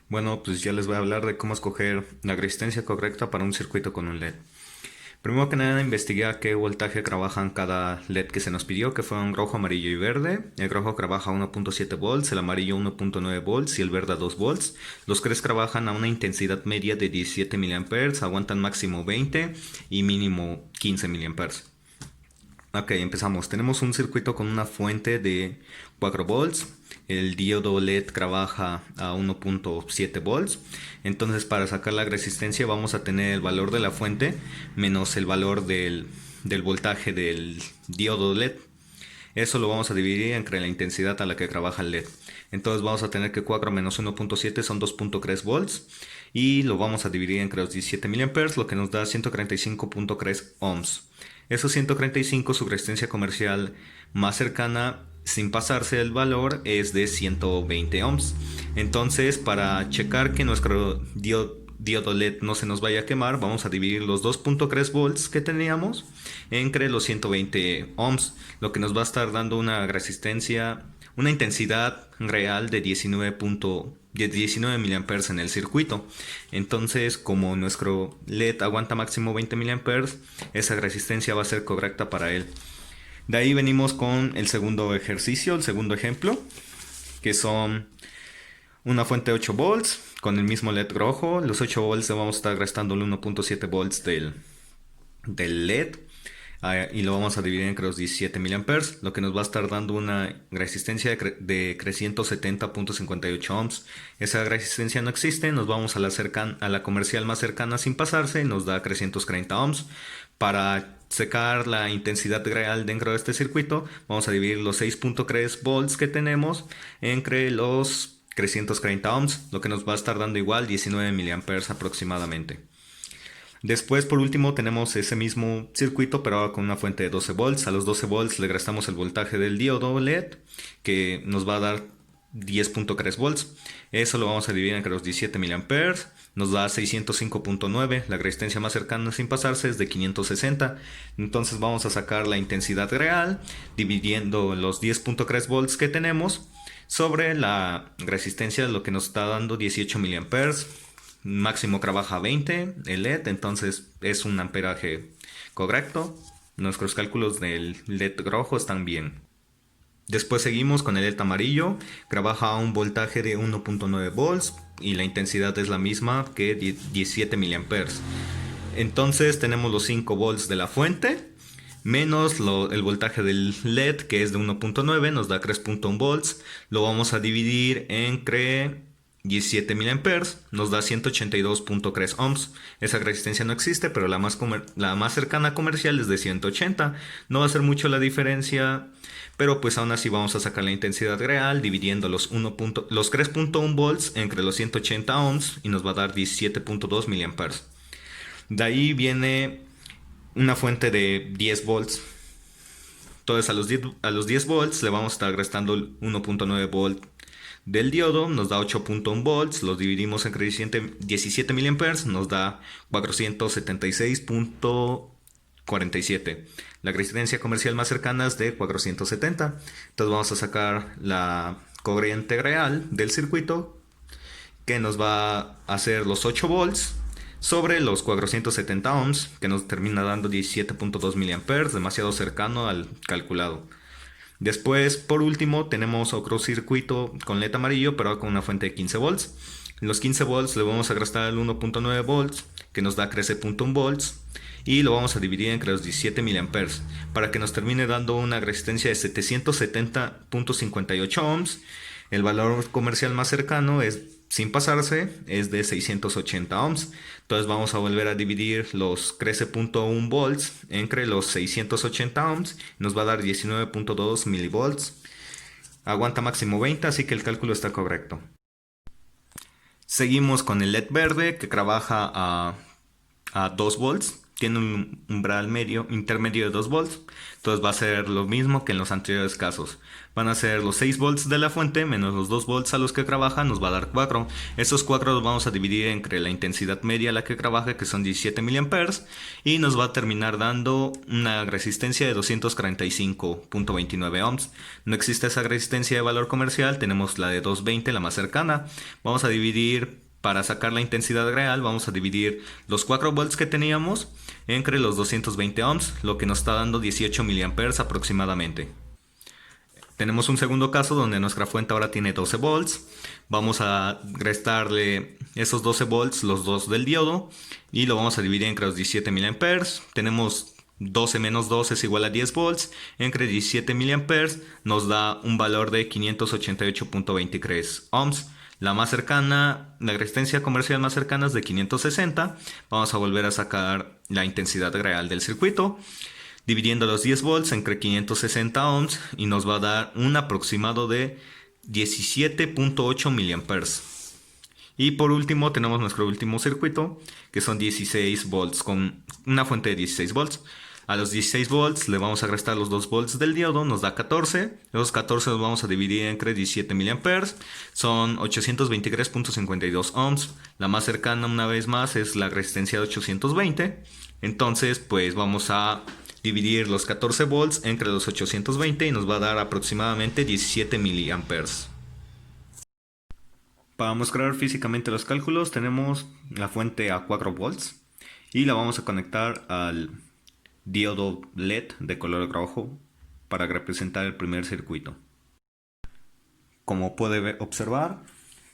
Bueno, pues ya les voy a hablar de cómo escoger la resistencia correcta para un circuito con un LED. Primero que nada, investigué a qué voltaje trabajan cada LED que se nos pidió, que fueron rojo, amarillo y verde. El rojo trabaja a 1.7 volts, el amarillo 1.9 volts y el verde a 2 volts. Los tres trabajan a una intensidad media de 17 mA, aguantan máximo 20 y mínimo 15 mA. Ok, empezamos. Tenemos un circuito con una fuente de 4 volts. El diodo LED trabaja a 1.7 volts. Entonces, para sacar la resistencia vamos a tener el valor de la fuente menos el valor del voltaje del diodo LED. Eso lo vamos a dividir entre la intensidad a la que trabaja el LED. Entonces vamos a tener que 4 menos 1.7 son 2.3 volts. Y lo vamos a dividir entre los 17 mA, lo que nos da 135.3 ohms. Esos 135, su resistencia comercial más cercana, sin pasarse el valor, es de 120 ohms. Entonces, para checar que nuestro diodo LED no se nos vaya a quemar, vamos a dividir los 2.3 volts que teníamos entre los 120 ohms, lo que nos va a estar dando una resistencia, una intensidad real de 19 miliamperes en el circuito. Entonces, como nuestro LED aguanta máximo 20 miliamperes, esa resistencia va a ser correcta para él. De ahí venimos con el segundo ejercicio, el segundo ejemplo, que son una fuente de 8 volts con el mismo LED rojo. Los 8 volts le vamos a estar restando el 1.7 volts del LED. Y lo vamos a dividir entre los 17 miliamperes, lo que nos va a estar dando una resistencia de 370.58 ohms. Esa resistencia no existe, nos vamos a la comercial más cercana sin pasarse, nos da 330 ohms. Para secar la intensidad real dentro de este circuito, vamos a dividir los 6.3 volts que tenemos entre los 330 ohms, lo que nos va a estar dando igual 19 miliamperes aproximadamente. Después, por último, tenemos ese mismo circuito, pero ahora con una fuente de 12 volts. A los 12 volts le restamos el voltaje del diodo LED, que nos va a dar 10.3 volts. Eso lo vamos a dividir entre los 17 miliamperes. Nos da 605.9. La resistencia más cercana sin pasarse es de 560. Entonces vamos a sacar la intensidad real, dividiendo los 10.3 volts que tenemos sobre la resistencia, lo que nos está dando 18 miliamperes. Máximo trabaja 20 el LED, entonces es un amperaje correcto. Nuestros cálculos del LED rojo están bien. Después seguimos con el LED amarillo, trabaja a un voltaje de 1.9 volts y la intensidad es la misma que 17 miliamperes. Entonces tenemos los 5 volts de la fuente menos el voltaje del LED, que es de 1.9, nos da 3.1 volts. Lo vamos a dividir entre 17 miliamperes, nos da 182.3 ohms. Esa resistencia no existe, pero la más cercana comercial es de 180. No va a ser mucho la diferencia, pero pues aún así vamos a sacar la intensidad real dividiendo los 3.1 volts entre los 180 ohms y nos va a dar 17.2 miliamperes. De ahí viene una fuente de 10 volts. Entonces a los 10 volts le vamos a estar restando el 1.9 volt del diodo, nos da 8.1 volts, los dividimos entre 17 miliamperes, nos da 476.47. La resistencia comercial más cercana es de 470. Entonces vamos a sacar la corriente real del circuito, que nos va a hacer los 8 volts sobre los 470 ohms, que nos termina dando 17.2 miliamperes, demasiado cercano al calculado. Después, por último, tenemos otro circuito con LED amarillo, pero con una fuente de 15 volts. Los 15 volts le vamos a restar el 1.9 volts, que nos da 13.1 volts, y lo vamos a dividir entre los 17 miliamperes, para que nos termine dando una resistencia de 770.58 ohms. El valor comercial más cercano es, sin pasarse, es de 680 ohms. Entonces vamos a volver a dividir los 13.1 volts entre los 680 ohms. Nos va a dar 19.2 milivolts. Aguanta máximo 20, así que el cálculo está correcto. Seguimos con el LED verde, que trabaja a 2 volts. tiene un umbral intermedio de 2 volts. Entonces va a ser lo mismo que en los anteriores casos. Van a ser los 6 volts de la fuente menos los 2 volts a los que trabaja, nos va a dar 4. Esos 4 los vamos a dividir entre la intensidad media a la que trabaja, que son 17 mA, y nos va a terminar dando una resistencia de 235.29 ohms. No existe esa resistencia de valor comercial, tenemos la de 220, la más cercana. Vamos a dividir, para sacar la intensidad real, vamos a dividir los 4 volts que teníamos entre los 220 ohms, lo que nos está dando 18 mA aproximadamente. Tenemos un segundo caso donde nuestra fuente ahora tiene 12 volts. Vamos a restarle esos 12 volts, los 2 del diodo, y lo vamos a dividir entre los 17 mA. Tenemos 12 menos 2 es igual a 10 volts. Entre 17 mA nos da un valor de 588.23 ohms. La más cercana, la resistencia comercial más cercana es de 560. Vamos a volver a sacar la intensidad real del circuito, dividiendo los 10 volts entre 560 ohms, y nos va a dar un aproximado de 17.8 mA. Y por último tenemos nuestro último circuito, que son 16 volts, con una fuente de 16 volts. A los 16 volts le vamos a restar los 2 volts del diodo, nos da 14. Los 14 los vamos a dividir entre 17 mA, son 823.52 ohms. La más cercana, una vez más, es la resistencia de 820. Entonces, pues vamos a dividir los 14 volts entre los 820 y nos va a dar aproximadamente 17 mA. Para mostrar físicamente los cálculos, tenemos la fuente a 4 volts y la vamos a conectar al diodo LED de color rojo para representar el primer circuito. Como puede observar,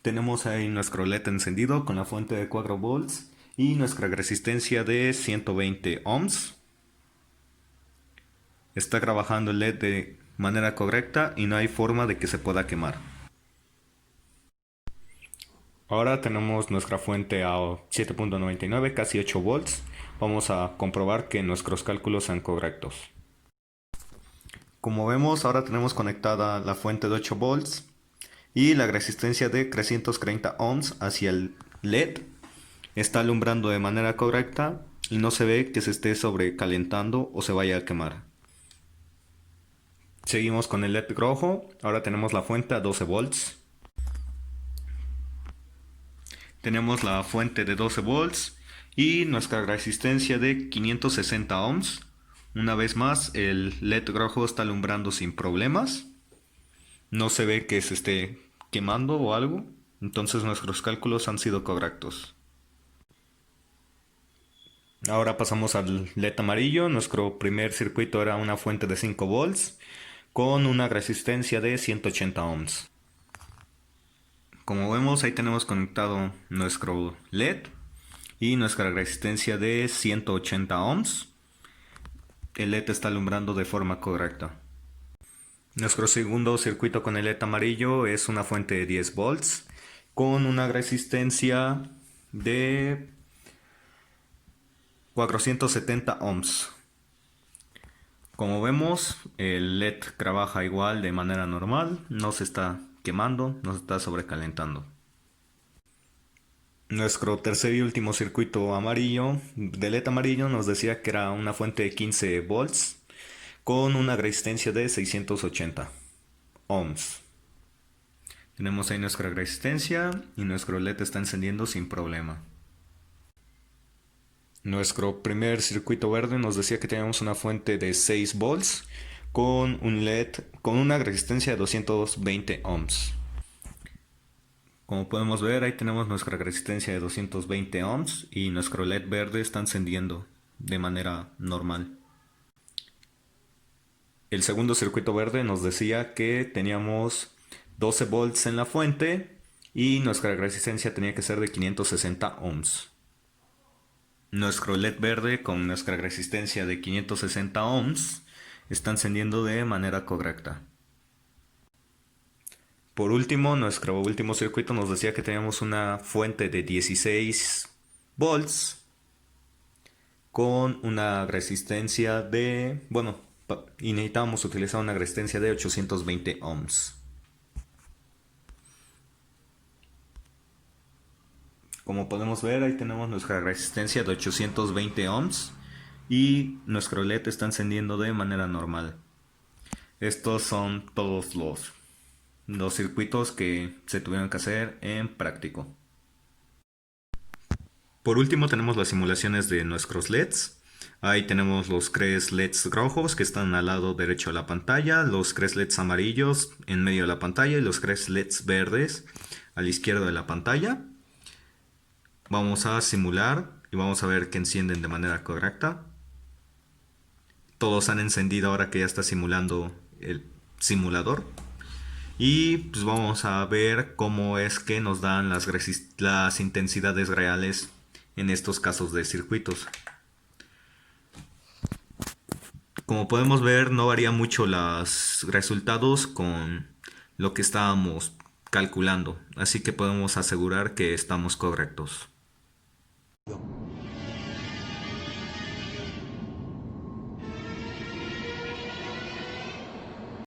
tenemos ahí nuestro LED encendido con la fuente de 4 volts y nuestra resistencia de 120 ohms. Está trabajando el LED de manera correcta y no hay forma de que se pueda quemar. Ahora tenemos nuestra fuente a 7.99, casi 8 volts. Vamos a comprobar que nuestros cálculos sean correctos. Como vemos, ahora tenemos conectada la fuente de 8 volts y la resistencia de 330 ohms hacia el LED. Está alumbrando de manera correcta y no se ve que se esté sobrecalentando o se vaya a quemar. Seguimos con el LED rojo. Ahora tenemos la fuente a 12 volts. Tenemos la fuente de 12 volts y nuestra resistencia de 560 ohms. Una vez más, el LED rojo está alumbrando sin problemas. No se ve que se esté quemando o algo. Entonces nuestros cálculos han sido correctos. Ahora pasamos al LED amarillo. Nuestro primer circuito era una fuente de 5 volts con una resistencia de 180 ohms. Como vemos, ahí tenemos conectado nuestro LED y nuestra resistencia de 180 ohms. El LED está alumbrando de forma correcta. Nuestro segundo circuito con el LED amarillo es una fuente de 10 volts con una resistencia de 470 ohms. Como vemos, el LED trabaja igual de manera normal, no se está quemando, no se está sobrecalentando. Nuestro tercer y último circuito amarillo, de LED amarillo, nos decía que era una fuente de 15 volts con una resistencia de 680 ohms. Tenemos ahí nuestra resistencia y nuestro LED está encendiendo sin problema. Nuestro primer circuito verde nos decía que teníamos una fuente de 6 volts con un LED con una resistencia de 220 ohms. Como podemos ver, ahí tenemos nuestra resistencia de 220 ohms y nuestro LED verde está encendiendo de manera normal. El segundo circuito verde nos decía que teníamos 12 volts en la fuente y nuestra resistencia tenía que ser de 560 ohms. Nuestro LED verde con nuestra resistencia de 560 ohms está encendiendo de manera correcta. Por último, nuestro último circuito nos decía que teníamos una fuente de 16 volts con una resistencia de, y necesitábamos utilizar una resistencia de 820 ohms. Como podemos ver, ahí tenemos nuestra resistencia de 820 ohms y nuestro LED está encendiendo de manera normal. Estos son todos los circuitos que se tuvieron que hacer en práctico. Por último tenemos las simulaciones de nuestros LEDs. Ahí tenemos los tres LEDs rojos que están al lado derecho de la pantalla, los tres LEDs amarillos en medio de la pantalla y los tres LEDs verdes a la izquierda de la pantalla. Vamos a simular y vamos a ver que encienden de manera correcta. Todos han encendido ahora que ya está simulando el simulador. Y pues vamos a ver cómo es que nos dan las intensidades reales en estos casos de circuitos. Como podemos ver, no varía mucho los resultados con lo que estábamos calculando, así que podemos asegurar que estamos correctos.